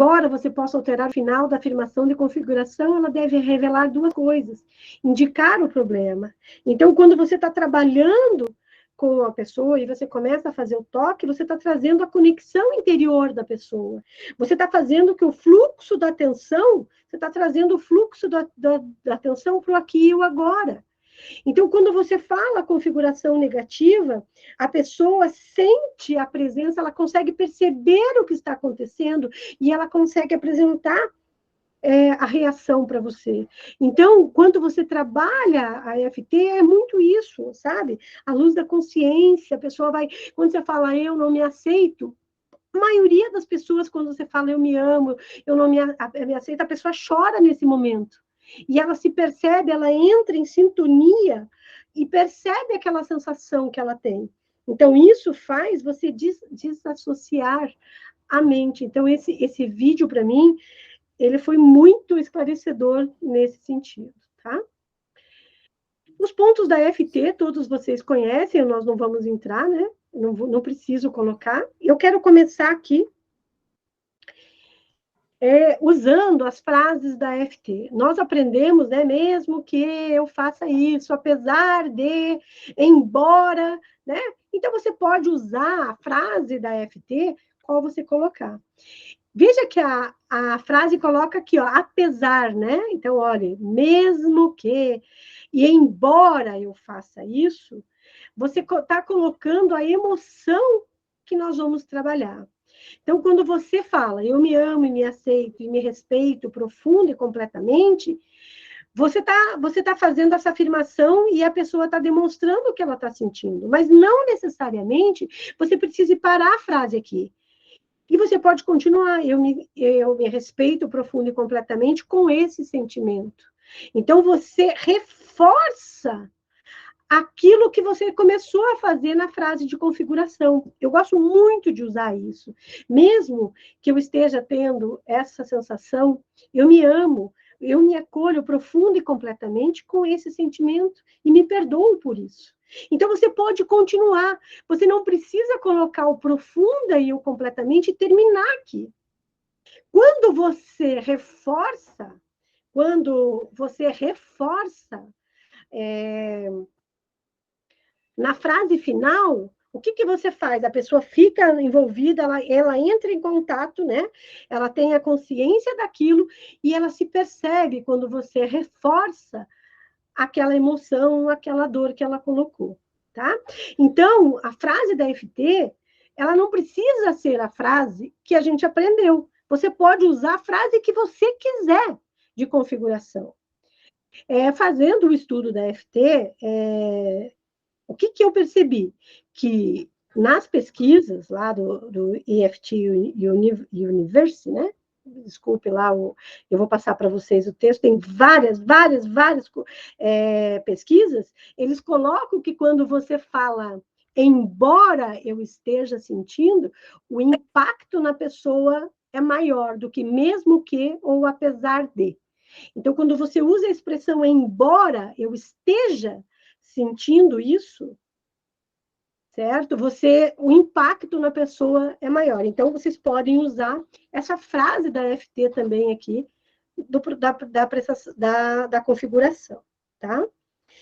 embora você possa alterar o final da afirmação de configuração, ela deve revelar duas coisas: indicar o problema. Então, quando você está trabalhando com a pessoa e você começa a fazer o toque, você está trazendo a conexão interior da pessoa. Você está fazendo que o fluxo da atenção, você está trazendo o fluxo da atenção para o aqui e o agora. Então, quando você fala configuração negativa, a pessoa sente a presença, ela consegue perceber o que está acontecendo e ela consegue apresentar a reação para você. Então, quando você trabalha a EFT, é muito isso, sabe? A luz da consciência, a pessoa vai... Quando você fala, eu não me aceito, a maioria das pessoas, quando você fala, eu me amo, eu não me aceito, a pessoa chora nesse momento. E ela se percebe, ela entra em sintonia e percebe aquela sensação que ela tem. Então, isso faz você desassociar a mente. Então, esse vídeo, para mim, ele foi muito esclarecedor nesse sentido, tá? Os pontos da EFT, todos vocês conhecem, nós não vamos entrar, né? Não preciso colocar. Eu quero começar aqui usando as frases da EFT. Nós aprendemos, né, mesmo que eu faça isso, apesar de, embora, né? Então, você pode usar a frase da EFT, qual você colocar. Veja que a frase coloca aqui, ó, apesar, né? Então, olha, mesmo que, e embora eu faça isso, você está colocando a emoção que nós vamos trabalhar. Então, quando você fala, eu me amo e me aceito e me respeito profundo e completamente, você tá fazendo essa afirmação e a pessoa está demonstrando o que ela está sentindo, mas não necessariamente você precisa parar a frase aqui. E você pode continuar, eu me respeito profundo e completamente com esse sentimento. Então, você reforça aquilo que você começou a fazer na frase de configuração. Eu gosto muito de usar isso. Mesmo que eu esteja tendo essa sensação, eu me amo, eu me acolho profundo e completamente com esse sentimento e me perdoo por isso. Então, você pode continuar. Você não precisa colocar o profunda e o completamente e terminar aqui. Quando você reforça, na frase final, o que você faz? A pessoa fica envolvida, ela entra em contato, né? Ela tem a consciência daquilo e ela se percebe quando você reforça aquela emoção, aquela dor que ela colocou, tá? Então, a frase da FT, ela não precisa ser a frase que a gente aprendeu. Você pode usar a frase que você quiser de configuração. Fazendo o estudo da FT, o que eu percebi? Que nas pesquisas lá do EFT University, né? Desculpe lá, eu vou passar para vocês o texto, tem várias pesquisas, eles colocam que quando você fala embora eu esteja sentindo, o impacto na pessoa é maior do que mesmo que ou apesar de. Então, quando você usa a expressão embora eu esteja sentindo isso, certo? O impacto na pessoa é maior. Então, vocês podem usar essa frase da FT também aqui, da configuração, tá?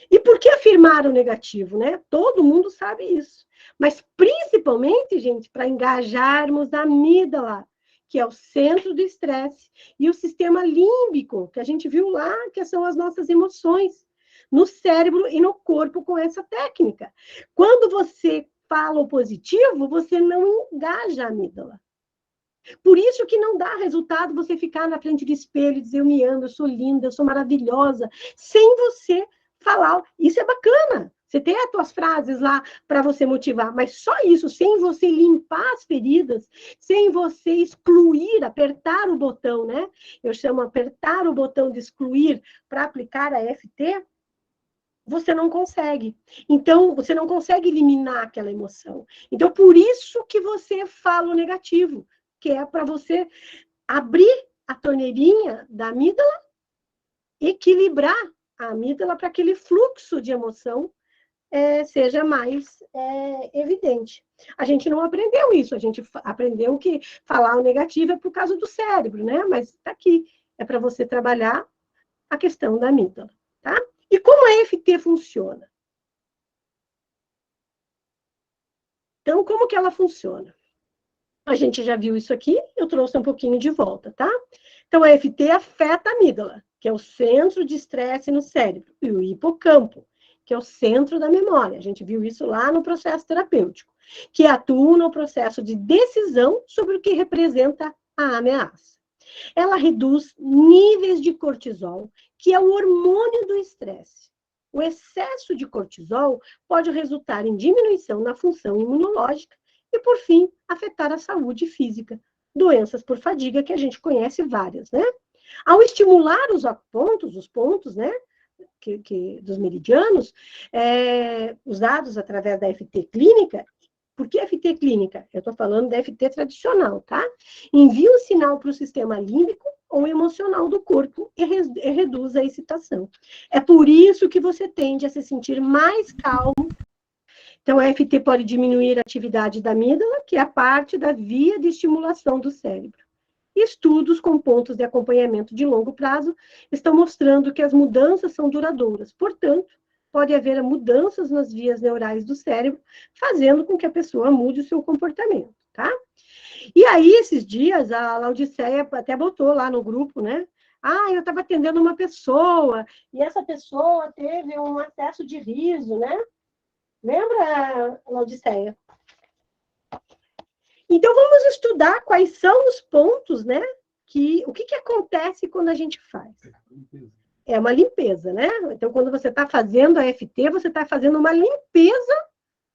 E por que afirmar o negativo, né? Todo mundo sabe isso. Mas, principalmente, gente, para engajarmos a amígdala, que é o centro do estresse, e o sistema límbico, que a gente viu lá, que são as nossas emoções, no cérebro e no corpo com essa técnica. Quando você fala o positivo, você não engaja a amígdala. Por isso que não dá resultado você ficar na frente do espelho e dizer eu me amo, eu sou linda, eu sou maravilhosa, sem você falar. Isso é bacana. Você tem as tuas frases lá para você motivar, mas só isso, sem você limpar as feridas, sem você excluir, apertar o botão, né? Eu chamo apertar o botão de excluir para aplicar a FT, você não consegue. Então, você não consegue eliminar aquela emoção. Então, por isso que você fala o negativo, que é para você abrir a torneirinha da amígdala, equilibrar a amígdala para aquele fluxo de emoção seja mais evidente. A gente não aprendeu isso, a gente aprendeu que falar o negativo é por causa do cérebro, né? Mas está aqui, é para você trabalhar a questão da amígdala, tá? E como a EFT funciona? Então, como que ela funciona? A gente já viu isso aqui, eu trouxe um pouquinho de volta, tá? Então, a EFT afeta a amígdala, que é o centro de estresse no cérebro, e o hipocampo, que é o centro da memória. A gente viu isso lá no processo terapêutico, que atua no processo de decisão sobre o que representa a ameaça. Ela reduz níveis de cortisol, que é o hormônio do estresse. O excesso de cortisol pode resultar em diminuição na função imunológica e, por fim, afetar a saúde física. Doenças por fadiga, que a gente conhece várias, né? Ao estimular os pontos, né, dos meridianos, usados através da FT clínica. Por que FT clínica? Eu estou falando da FT tradicional, tá? Envia um sinal para o sistema límbico ou emocional do corpo e reduz a excitação. É por isso que você tende a se sentir mais calmo. Então, a FT pode diminuir a atividade da amígdala, que é a parte da via de estimulação do cérebro. Estudos com pontos de acompanhamento de longo prazo estão mostrando que as mudanças são duradouras. Portanto, pode haver mudanças nas vias neurais do cérebro, fazendo com que a pessoa mude o seu comportamento, tá? E aí, esses dias, a Laodiceia até botou lá no grupo, né? Eu estava atendendo uma pessoa, e essa pessoa teve um acesso de riso, né? Lembra, Laodiceia? Então, vamos estudar quais são os pontos, né? O que acontece quando a gente faz? É uma limpeza, né? Então, quando você está fazendo a FT, você está fazendo uma limpeza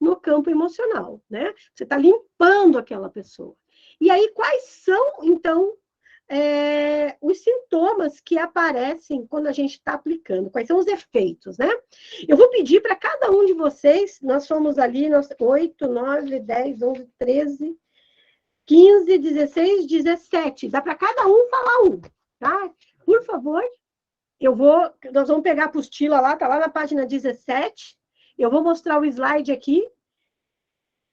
no campo emocional, né? Você está limpando aquela pessoa. E aí, quais são, então, os sintomas que aparecem quando a gente está aplicando? Quais são os efeitos, né? Eu vou pedir para cada um de vocês, nós somos ali 8, 9, 10, 11, 13... 15, 16, 17. Dá para cada um falar um, tá? Por favor, nós vamos pegar a apostila lá, tá lá na página 17. Eu vou mostrar o slide aqui.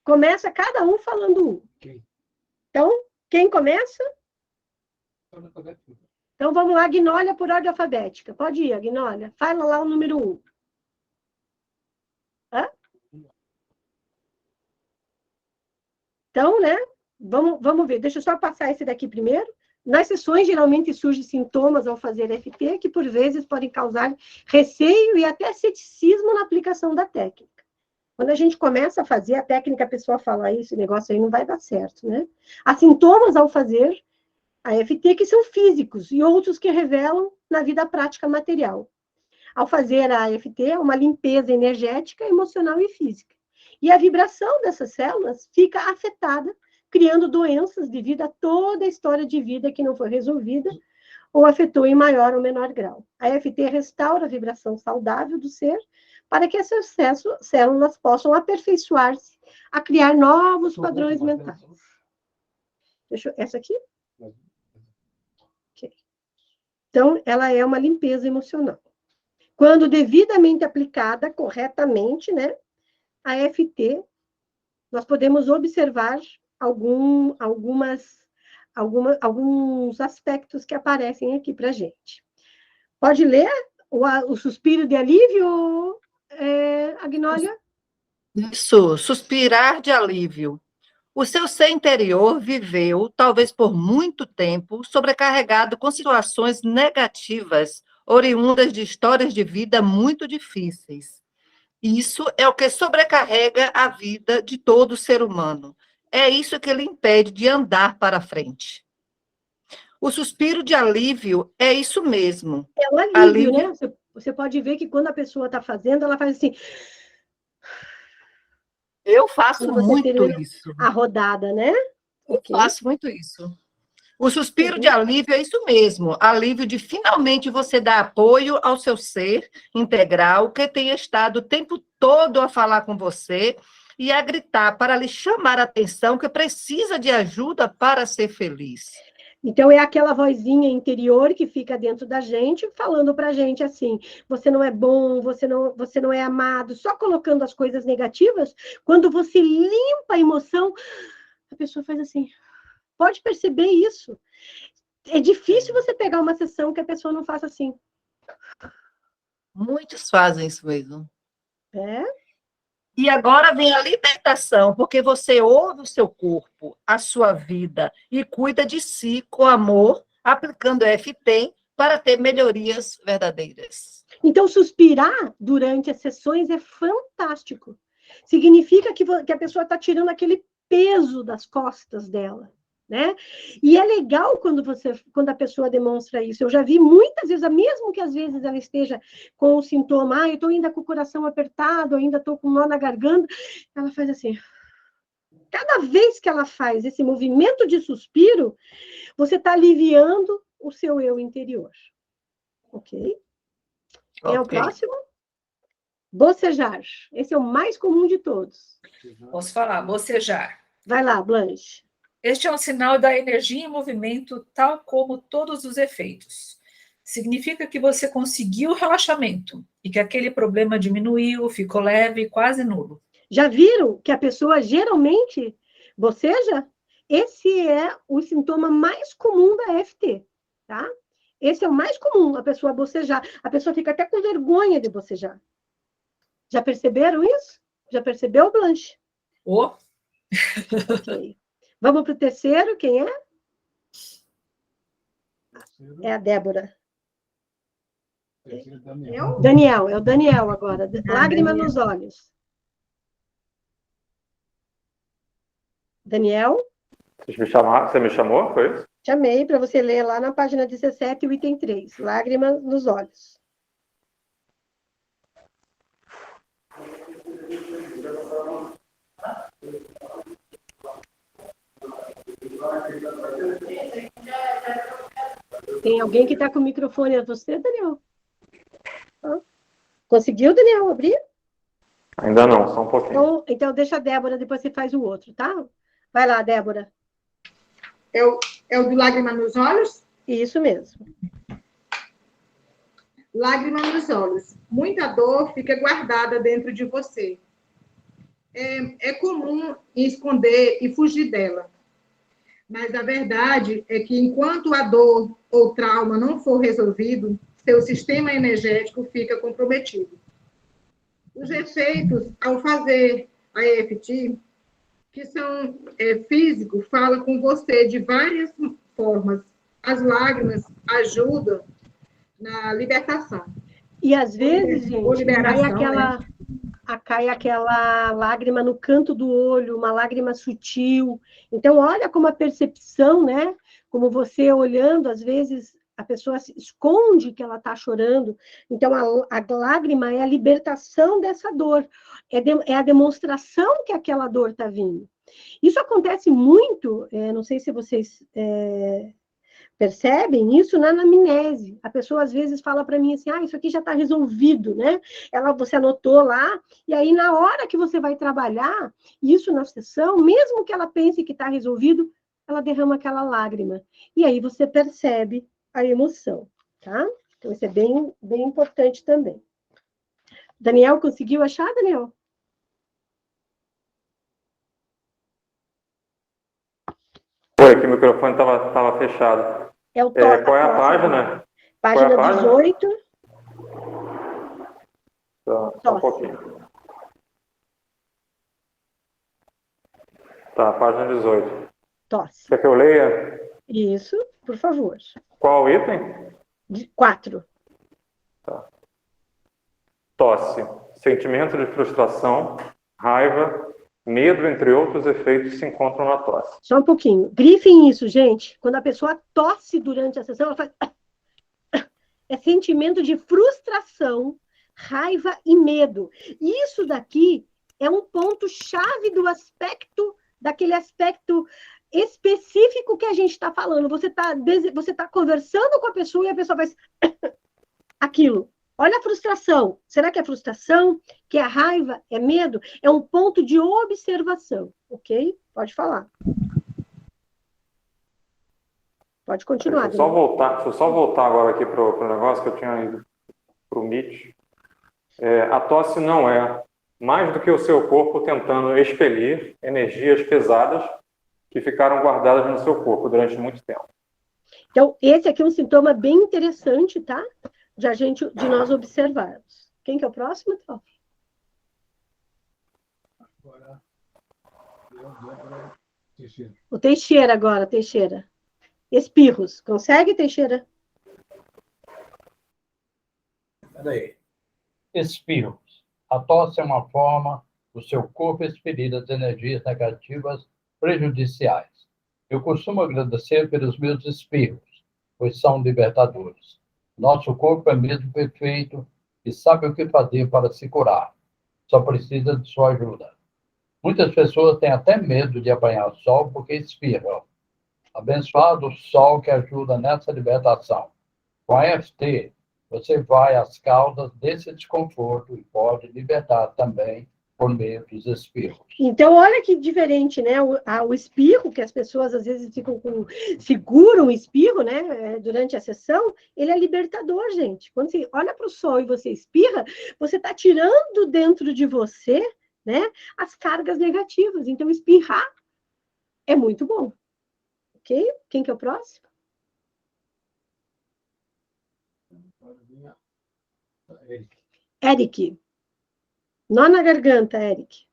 Começa cada um falando um. Então, quem começa? Então, vamos lá, Agnólia, por ordem alfabética. Pode ir, Agnólia. Fala lá o número 1. Hã? Então, né? Vamos ver. Deixa eu só passar esse daqui primeiro. Nas sessões, geralmente surgem sintomas ao fazer FT que, por vezes, podem causar receio e até ceticismo na aplicação da técnica. Quando a gente começa a fazer a técnica, a pessoa fala, esse negócio aí não vai dar certo, né? Há sintomas ao fazer a FT que são físicos e outros que revelam na vida prática material. Ao fazer a FT, é uma limpeza energética, emocional e física. E a vibração dessas células fica afetada, criando doenças devido a toda a história de vida que não foi resolvida ou afetou em maior ou menor grau. A FT restaura a vibração saudável do ser para que essas células possam aperfeiçoar-se a criar novos padrões mentais. Essa aqui? Okay. Então, ela é uma limpeza emocional. Quando devidamente aplicada corretamente, né, a FT, nós podemos observar alguns aspectos que aparecem aqui para a gente. Pode ler o suspiro de alívio, Agnólia? Isso, suspirar de alívio. O seu ser interior viveu, talvez por muito tempo, sobrecarregado com situações negativas, oriundas de histórias de vida muito difíceis. Isso é o que sobrecarrega a vida de todo ser humano. É isso que lhe impede de andar para frente. O suspiro de alívio é isso mesmo. É um alívio, né? Você pode ver que quando a pessoa está fazendo, ela faz assim. Eu faço muito isso. A rodada, né? Eu faço muito isso. O suspiro de alívio é isso mesmo, alívio de finalmente você dar apoio ao seu ser integral, que tem estado o tempo todo a falar com você e a gritar para lhe chamar a atenção que precisa de ajuda para ser feliz. Então, é aquela vozinha interior que fica dentro da gente, falando para a gente assim, você não é bom, você não é amado, só colocando as coisas negativas. Quando você limpa a emoção, a pessoa faz assim, pode perceber isso. É difícil você pegar uma sessão que a pessoa não faça assim. Muitos fazem isso mesmo. É? E agora vem a libertação, porque você ouve o seu corpo, a sua vida, e cuida de si com amor, aplicando EFT para ter melhorias verdadeiras. Então, suspirar durante as sessões é fantástico. Significa que a pessoa está tirando aquele peso das costas dela. Né? E é legal quando a pessoa demonstra isso. Eu já vi muitas vezes, mesmo que às vezes ela esteja com o sintoma, eu estou ainda com o coração apertado, ainda estou com nó na garganta, ela faz assim. Cada vez que ela faz esse movimento de suspiro, você está aliviando o seu eu interior. Ok? Quem é o próximo? Bocejar. Esse é o mais comum de todos. Posso falar, bocejar. Vai lá, Blanche. Este é um sinal da energia em movimento, tal como todos os efeitos. Significa que você conseguiu o relaxamento e que aquele problema diminuiu, ficou leve, quase nulo. Já viram que a pessoa geralmente boceja? Esse é o sintoma mais comum da EFT, tá? Esse é o mais comum, a pessoa bocejar. A pessoa fica até com vergonha de bocejar. Já perceberam isso? Já percebeu, Blanche? Oh. Ok. Vamos para o terceiro, quem é? É a Débora. Daniel, é o Daniel agora. Lágrima Daniel. nos olhos. Daniel? Você me chamou, foi isso? Chamei para você ler lá na página 17, o item 3. Lágrima nos olhos. Tem alguém que está com o microfone? É você, Daniel? Conseguiu, Daniel, abrir? Ainda não, só um pouquinho. Então deixa a Débora, depois você faz o outro, tá? Vai lá, Débora. É o do lágrima nos olhos? Isso mesmo. Lágrima nos olhos. Muita dor fica guardada dentro de você. É comum esconder e fugir dela. Mas a verdade é que enquanto a dor ou trauma não for resolvido, seu sistema energético fica comprometido. Os efeitos ao fazer a EFT, que são físicos, falam com você de várias formas. As lágrimas ajudam na libertação. E às vezes, gente, cai aquela lágrima no canto do olho, uma lágrima sutil. Então, olha como a percepção, né? Como você olhando, às vezes, a pessoa se esconde que ela está chorando. Então, a lágrima é a libertação dessa dor. É a demonstração que aquela dor está vindo. Isso acontece muito, não sei se vocês percebem isso na anamnese. A pessoa, às vezes, fala para mim assim, isso aqui já está resolvido, né? Você anotou lá, e aí, na hora que você vai trabalhar isso na sessão, mesmo que ela pense que está resolvido, ela derrama aquela lágrima. E aí você percebe a emoção, tá? Então, isso é bem, bem importante também. Daniel, conseguiu achar, Daniel? Foi, que o microfone estava fechado. Qual é a página? Página 18. Só um pouquinho. Tá, página 18. Tosse. Quer que eu leia? Isso, por favor. Qual o item? 4. Tá. Tosse. Sentimento de frustração, raiva, medo, entre outros efeitos, se encontram na tosse. Só um pouquinho. Grifem isso, gente. Quando a pessoa tosse durante a sessão, ela faz... É sentimento de frustração, raiva e medo. Isso daqui é um ponto-chave daquele aspecto específico que a gente está falando. Você tá conversando com a pessoa e a pessoa faz aquilo. Olha a frustração. Será que é frustração? Que é raiva? É medo? É um ponto de observação, ok? Pode falar. Pode continuar. Deixa eu só voltar agora aqui para o negócio que eu tinha ido para o MIT. A tosse não é mais do que o seu corpo tentando expelir energias pesadas que ficaram guardadas no seu corpo durante muito tempo. Então, esse aqui é um sintoma bem interessante, tá? De nós observarmos. Quem que é o próximo, então? O Teixeira agora, Teixeira. Espirros. Consegue, Teixeira? Peraí. Espirros. A tosse é uma forma do seu corpo expelir as energias negativas prejudiciais. Eu costumo agradecer pelos meus espirros, pois são libertadores. Nosso corpo é mesmo perfeito e sabe o que fazer para se curar. Só precisa de sua ajuda. Muitas pessoas têm até medo de apanhar o sol porque espirram. Abençoado o sol que ajuda nessa libertação. Com a EFT, você vai às causas desse desconforto e pode libertar também por meio dos espirros. Então, olha que diferente, né? O espirro, que as pessoas às vezes seguram o espirro, né? Durante a sessão, ele é libertador, gente. Quando você olha para o sol e você espirra, você está tirando dentro de você, né, as cargas negativas. Então, espirrar é muito bom. Ok? Quem que é o próximo? Eric. Nó na garganta, Eric.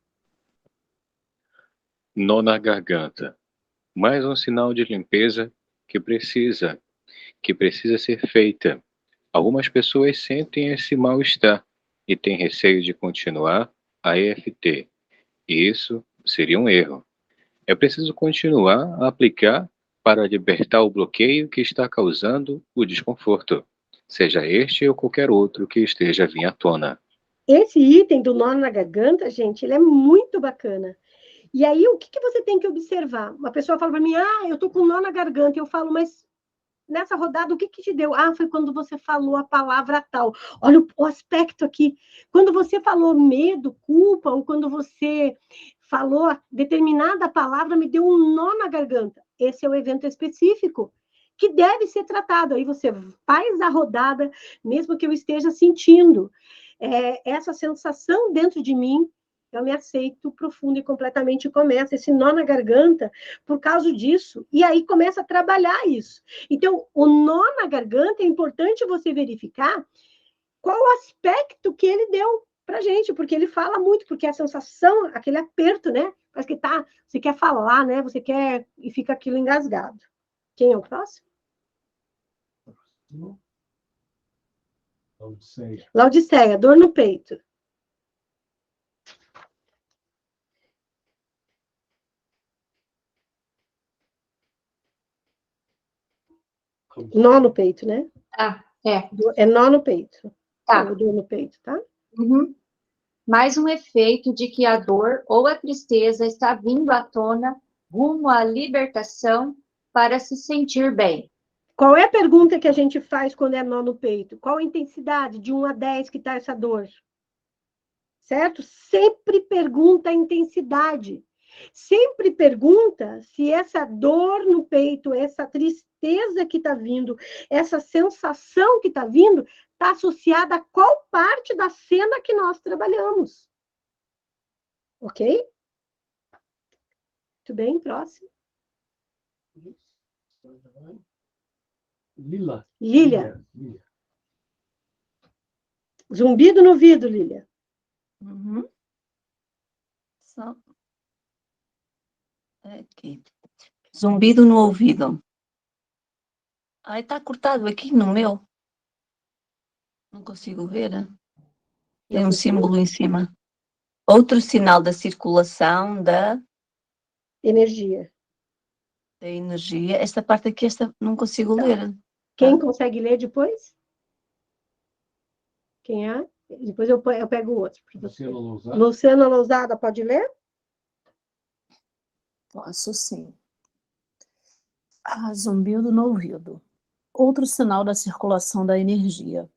Nó na garganta. Mais um sinal de limpeza que precisa ser feita. Algumas pessoas sentem esse mal-estar e têm receio de continuar a EFT. E isso seria um erro. É preciso continuar a aplicar para libertar o bloqueio que está causando o desconforto, seja este ou qualquer outro que esteja vindo à tona. Esse item do nó na garganta, gente, ele é muito bacana. E aí, o que você tem que observar? Uma pessoa fala para mim, eu tô com nó na garganta. Eu falo, mas nessa rodada, o que te deu? Foi quando você falou a palavra tal. Olha o aspecto aqui. Quando você falou medo, culpa, ou quando você falou determinada palavra, me deu um nó na garganta. Esse é o evento específico que deve ser tratado. Aí você faz a rodada, mesmo que eu esteja sentindo essa sensação dentro de mim, eu me aceito profundo e completamente, começa esse nó na garganta por causa disso. E aí começa a trabalhar isso. Então, o nó na garganta é importante você verificar qual o aspecto que ele deu pra gente, porque ele fala muito, porque a sensação, aquele aperto, né? Parece que você quer falar, né? Você quer, e fica aquilo engasgado. Quem é o próximo? Laodiceia, dor no peito. Nó no peito, né? É nó no peito. Tá. Dor no peito, tá? Uhum. Mais um efeito de que a dor ou a tristeza está vindo à tona rumo à libertação para se sentir bem. Qual é a pergunta que a gente faz quando é nó no peito? Qual a intensidade de 1 a 10 que está essa dor? Certo? Sempre pergunta a intensidade. Sempre pergunta se essa dor no peito, essa tristeza que está vindo, essa sensação que está vindo, está associada a qual parte da cena que nós trabalhamos. Ok? Muito bem, próximo. Lília. Zumbido no ouvido, Lília. Uhum. Aqui. Zumbido no ouvido. Está cortado aqui no meu. Não consigo ver. Tem um símbolo em cima. Outro sinal da circulação da energia. Da energia. Esta parte aqui, não consigo ler. Quem consegue ler depois? Quem é? Depois eu pego o outro. Luciana Lousada, pode ler? Posso sim. Zumbido no ouvido. Outro sinal da circulação da energia.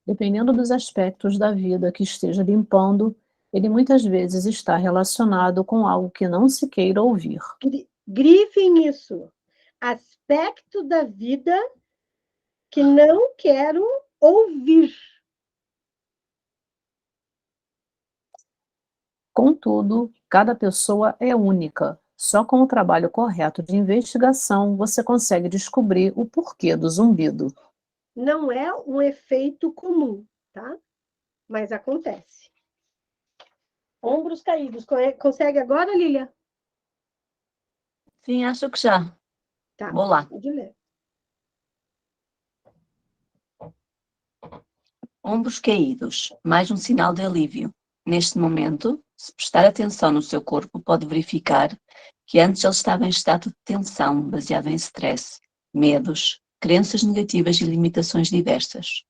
Dependendo dos aspectos da vida que esteja limpando, ele muitas vezes está relacionado com algo que não se queira ouvir. Grifem isso. aspecto da vida que não quero ouvir. Contudo, cada pessoa é única. Só com o trabalho correto de investigação você consegue descobrir o porquê do zumbido. Não é um efeito comum, tá? Mas acontece. Ombros caídos. Consegue agora, Lília? Sim, acho que já. Tá. Vou lá. Pode ler. Ombros caídos, mais um sinal de alívio. Neste momento, se prestar atenção no seu corpo, pode verificar que antes ele estava em estado de tensão, baseado em stress, medos, crenças negativas e limitações diversas.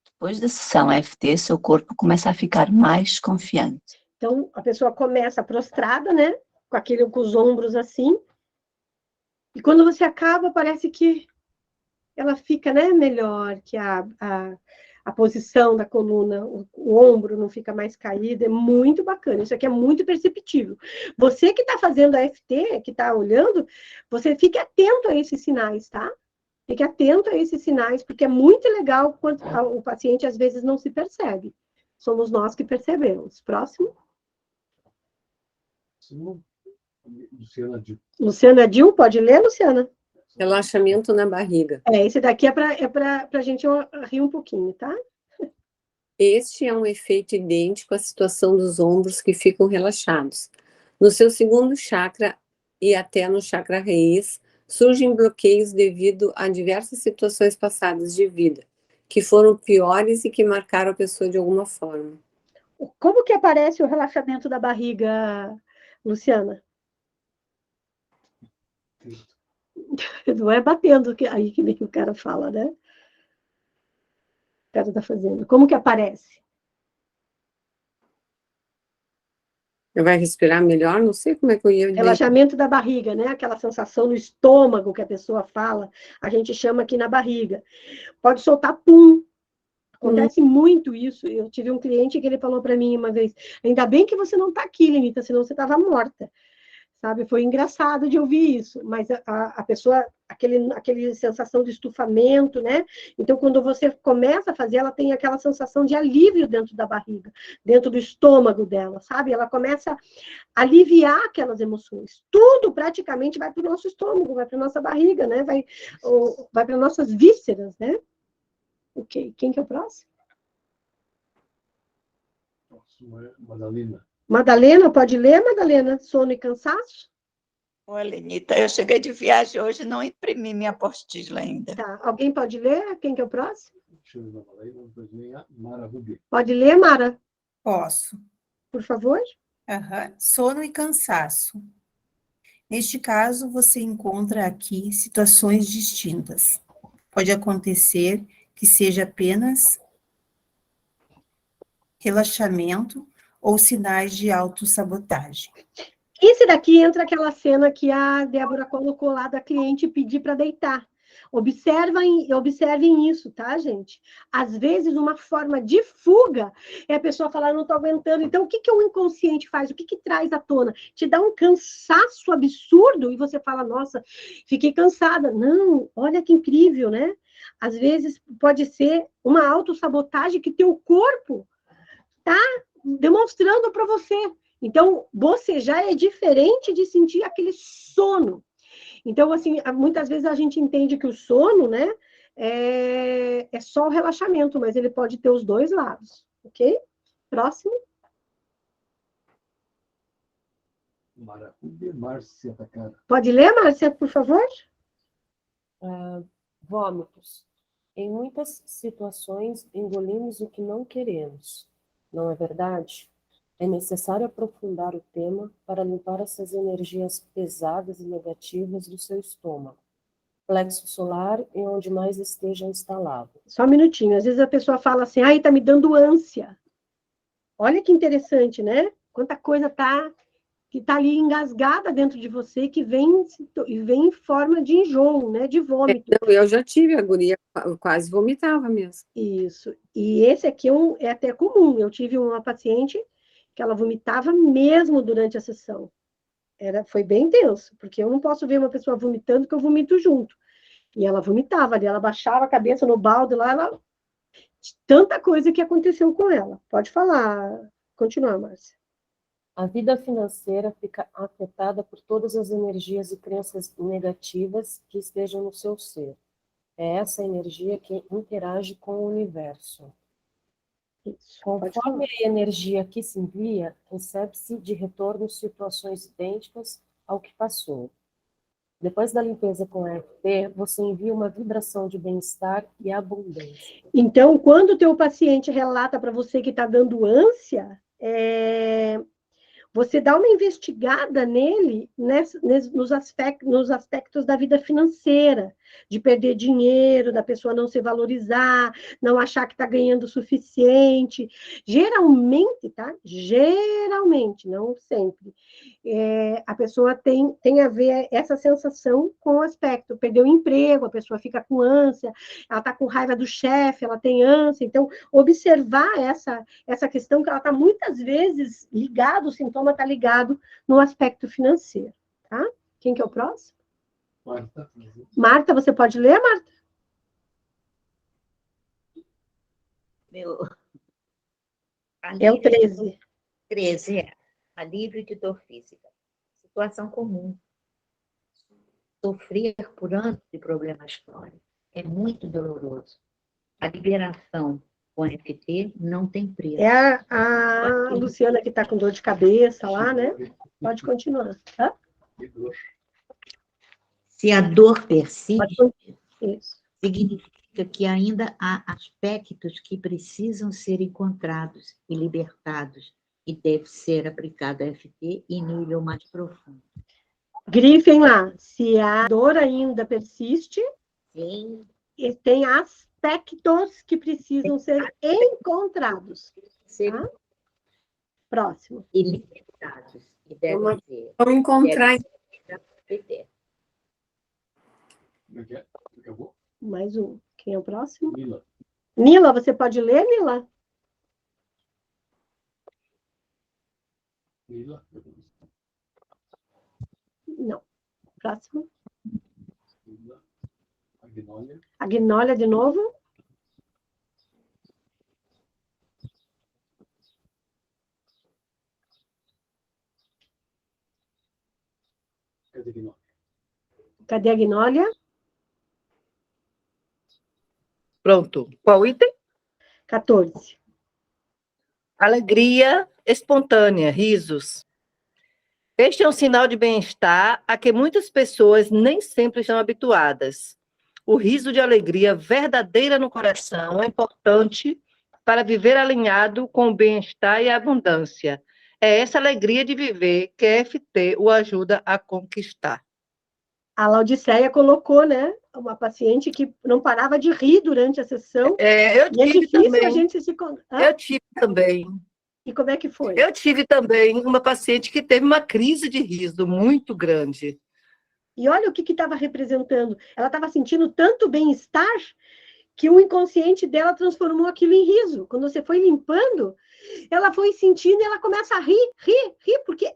Depois da sessão EFT, seu corpo começa a ficar mais confiante. Então, a pessoa começa prostrada, né? Com os ombros assim. E quando você acaba, parece que ela fica, né, melhor, que a posição da coluna, o ombro não fica mais caído, é muito bacana, isso aqui é muito perceptível. Você que está fazendo a EFT, que está olhando, você fique atento a esses sinais, tá? Fique atento a esses sinais, porque é muito legal quando o paciente às vezes não se percebe. Somos nós que percebemos. Próximo. Luciana Dil, pode ler, Luciana? Relaxamento na barriga. Esse daqui é para a gente rir um pouquinho, tá? Este é um efeito idêntico à situação dos ombros que ficam relaxados. No seu segundo chakra e até no chakra raiz, surgem bloqueios devido a diversas situações passadas de vida, que foram piores e que marcaram a pessoa de alguma forma. Como que aparece o relaxamento da barriga, Luciana? Não é batendo aí que nem o cara fala, né? O cara tá fazendo. Como que aparece? Vai respirar melhor? Não sei como é que eu ia... Relaxamento da barriga, né? Aquela sensação no estômago que a pessoa fala, a gente chama aqui na barriga. Pode soltar pum. Acontece muito isso. Eu tive um cliente que ele falou para mim uma vez, ainda bem que você não está aqui, Lenita, senão você estava morta. Sabe? Foi engraçado de ouvir isso, mas a pessoa, aquele sensação de estufamento, né? Então, quando você começa a fazer, ela tem aquela sensação de alívio dentro da barriga, dentro do estômago dela, sabe? Ela começa a aliviar aquelas emoções. Tudo praticamente vai para o nosso estômago, vai para a nossa barriga, né? Vai para nossas vísceras, né? Ok. Quem que é o próximo? Madalena. Madalena, pode ler, Madalena? Sono e cansaço? Oi, Lenita, eu cheguei de viagem hoje e não imprimi minha apostila ainda. Tá, alguém pode ler? Quem que é o próximo? Pode ler, Mara? Posso. Por favor. Sono e cansaço. Neste caso, você encontra aqui situações distintas. Pode acontecer que seja apenas relaxamento ou sinais de autossabotagem. Esse daqui entra aquela cena que a Débora colocou lá da cliente pedir para deitar. Observem isso, tá, gente? Às vezes, uma forma de fuga é a pessoa falar, não estou aguentando. Então, o que o inconsciente faz? O que traz à tona? Te dá um cansaço absurdo e você fala, nossa, fiquei cansada. Não, olha que incrível, né? Às vezes, pode ser uma autossabotagem que teu corpo está demonstrando para você. Então, bocejar é diferente de sentir aquele sono. Então, assim, muitas vezes a gente entende que o sono, né, é só o relaxamento, mas ele pode ter os dois lados, ok? Próximo. Márcia Takara. Pode ler, Márcia, por favor? Vômitos. Em muitas situações, engolimos o que não queremos. Não é verdade? É necessário aprofundar o tema para limpar essas energias pesadas e negativas do seu estômago. Plexo solar é onde mais esteja instalado. Só um minutinho. Às vezes a pessoa fala assim, ai, tá me dando ânsia. Olha que interessante, né? Quanta coisa que tá ali engasgada dentro de você, que vem em forma de enjoo, né? De vômito. Não, eu já tive a guria, eu quase vomitava mesmo. Isso. E esse aqui é até comum. Eu tive uma paciente que ela vomitava mesmo durante a sessão. Foi bem tenso, porque eu não posso ver uma pessoa vomitando que eu vomito junto. E ela vomitava ali, ela baixava a cabeça no balde lá, tanta coisa que aconteceu com ela. Pode falar, continuar, Márcia. A vida financeira fica afetada por todas as energias e crenças negativas que estejam no seu ser. É essa energia que interage com o universo. Isso, conforme a energia que se envia, recebe-se de retorno situações idênticas ao que passou. Depois da limpeza com EFT, você envia uma vibração de bem-estar e abundância. Então, quando o teu paciente relata para você que está dando ânsia, você dá uma investigada nele nos aspectos da vida financeira, de perder dinheiro, da pessoa não se valorizar, não achar que está ganhando o suficiente. Geralmente, tá? Geralmente, não sempre. A pessoa tem a ver essa sensação com o aspecto. Perdeu o emprego, a pessoa fica com ânsia, ela está com raiva do chefe, ela tem ânsia. Então, observar essa questão que ela está muitas vezes ligada, o sintoma está ligado no aspecto financeiro, tá? Quem que é o próximo? Marta. Marta, você pode ler, Marta? É o 13. 13, alívio de dor física. Situação comum. Sofrer por anos de problemas crônicos é muito doloroso. A liberação com FT não tem preço. É a Luciana que está com dor de cabeça lá, né? Pode continuar, tá? Se a dor persiste, significa que ainda há aspectos que precisam ser encontrados e libertados e deve ser aplicado a FT em nível mais profundo. Grifem lá. Se a dor ainda persiste, sim, e tem aspectos que precisam ser encontrados. Tá? Próximo. E libertados. E devem ser. Vamos encontrar. Mais um. Quem é o próximo? Nila. Nila, você pode ler, Nila? Nila. Não. Próximo. Nila. Agnólia. Agnólia de novo. Cadê Agnólia? Cadê a Agnólia? Pronto. Qual item? 14. Alegria espontânea, risos. Este é um sinal de bem-estar a que muitas pessoas nem sempre estão habituadas. O riso de alegria verdadeira no coração é importante para viver alinhado com o bem-estar e a abundância. É essa alegria de viver que a FT o ajuda a conquistar. A Laudiceia colocou, né? Uma paciente que não parava de rir durante a sessão. Eu tive difícil também. a gente se... Eu tive também. E como é que foi? Eu tive também uma paciente que teve uma crise de riso muito grande. E olha o que estava representando. Ela estava sentindo tanto bem-estar que o inconsciente dela transformou aquilo em riso. Quando você foi limpando, ela foi sentindo e ela começa a rir, porque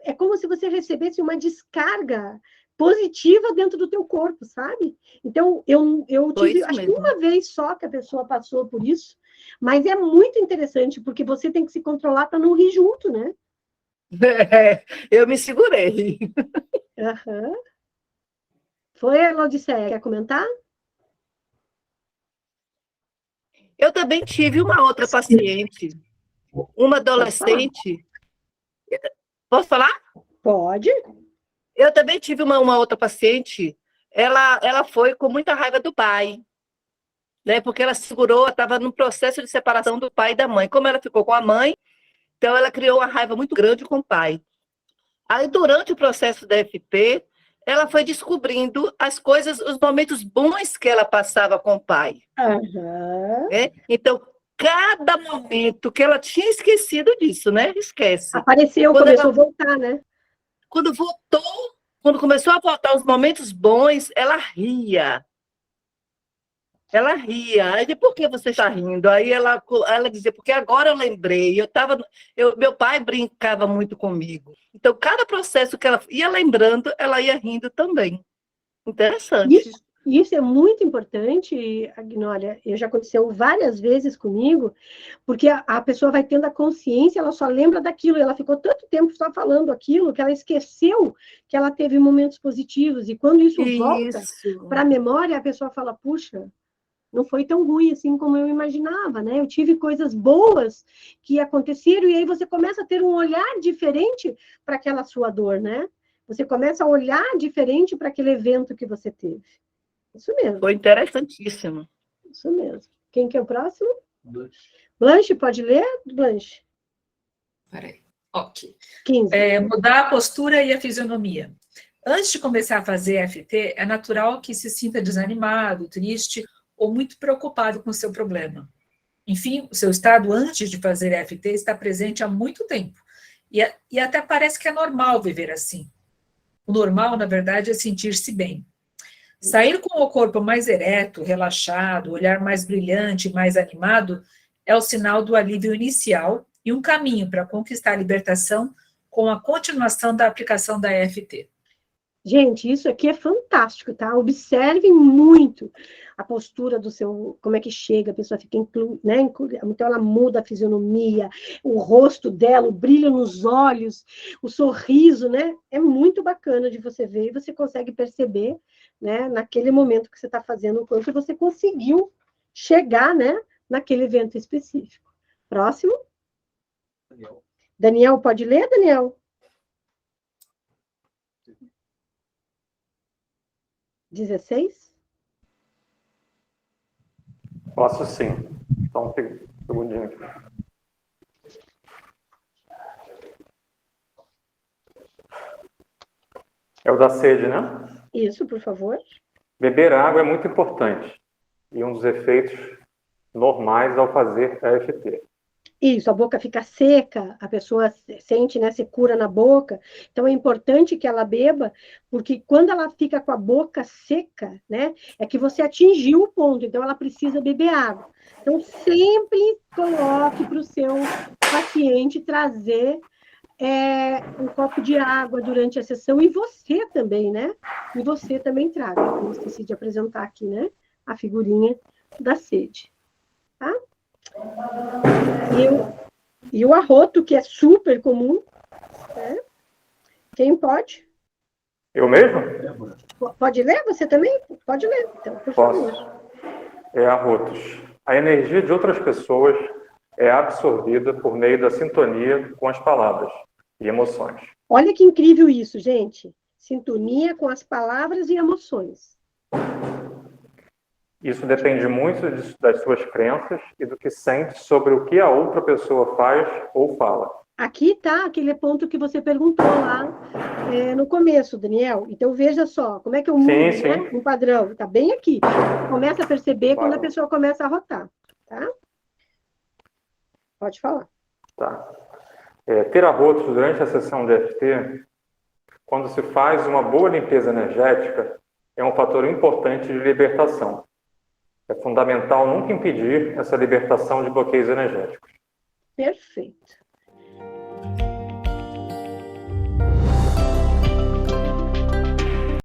é como se você recebesse uma descarga positiva dentro do teu corpo, sabe? Então, eu tive, acho que uma vez só que a pessoa passou por isso, mas é muito interessante, porque você tem que se controlar para não rir junto, né? Eu me segurei. Uhum. Foi, Laudiceia, quer comentar? Eu também tive uma outra paciente, uma adolescente. Posso falar? Pode. Eu também tive uma outra paciente, ela foi com muita raiva do pai, né? Porque ela segurou, estava no processo de separação do pai e da mãe. Como ela ficou com a mãe, então ela criou uma raiva muito grande com o pai. Aí, durante o processo da FT, ela foi descobrindo as coisas, os momentos bons que ela passava com o pai. Uhum. Né? Então, cada momento que ela tinha esquecido disso, né? Esquece. Apareceu, começou a voltar, né? Quando começou a voltar os momentos bons, ela ria. Ela ria. Aí, por que você está rindo? Aí ela dizia, porque agora eu lembrei, meu pai brincava muito comigo. Então, cada processo que ela ia lembrando, ela ia rindo também. Interessante. Isso é muito importante, Agnólia, já aconteceu várias vezes comigo, porque a pessoa vai tendo a consciência, ela só lembra daquilo, ela ficou tanto tempo só falando aquilo, que ela esqueceu que ela teve momentos positivos, e quando isso volta para a memória, a pessoa fala, puxa, não foi tão ruim assim como eu imaginava, né? Eu tive coisas boas que aconteceram, e aí você começa a ter um olhar diferente para aquela sua dor, né? Você começa a olhar diferente para aquele evento que você teve. Isso mesmo. Foi interessantíssimo. Isso mesmo. Quem que é o próximo? Blanche, pode ler, Blanche? Peraí. Ok. 15. Mudar a postura e a fisionomia. Antes de começar a fazer EFT, é natural que se sinta desanimado, triste ou muito preocupado com o seu problema. Enfim, o seu estado antes de fazer EFT está presente há muito tempo. E até parece que é normal viver assim. O normal, na verdade, é sentir-se bem. Sair com o corpo mais ereto, relaxado, olhar mais brilhante, mais animado, é o sinal do alívio inicial e um caminho para conquistar a libertação com a continuação da aplicação da EFT. Gente, isso aqui é fantástico, tá? Observem muito a postura do seu, como é que chega, a pessoa fica né? Então ela muda a fisionomia, o rosto dela, o brilho nos olhos, o sorriso, né? É muito bacana de você ver e você consegue perceber, né, naquele momento que você está fazendo, o quanto você conseguiu chegar, né, naquele evento específico. Próximo. Daniel, pode ler, Daniel? 16? Posso sim. Então, um segundinho aqui. É o da sede, né? Isso, por favor. Beber água é muito importante. E um dos efeitos normais ao fazer EFT. Isso, a boca fica seca, a pessoa sente, né, secura na boca. Então, é importante que ela beba, porque quando ela fica com a boca seca, né, é que você atingiu o ponto. Então, ela precisa beber água. Então, sempre coloque para o seu paciente trazer um copo de água durante a sessão, e você também, né? E você também traga. Eu esqueci de apresentar aqui, né, a figurinha da sede, tá? E o arroto, que é super comum, né? Quem pode? Eu mesmo? Pode ler? Você também? Pode ler, então, por favor. É arrotos. A energia de outras pessoas é absorvida por meio da sintonia com as palavras e emoções. Olha que incrível isso, gente. Sintonia com as palavras e emoções. Isso depende muito das suas crenças e do que sente sobre o que a outra pessoa faz ou fala. Aqui está aquele ponto que você perguntou lá no começo, Daniel. Então, veja só, como é que eu mudo, né, um padrão? Está bem aqui. Começa a perceber quando a pessoa começa a rotar, tá? Pode falar. Tá. Ter arrotos durante a sessão de EFT, quando se faz uma boa limpeza energética, é um fator importante de libertação. É fundamental nunca impedir essa libertação de bloqueios energéticos. Perfeito.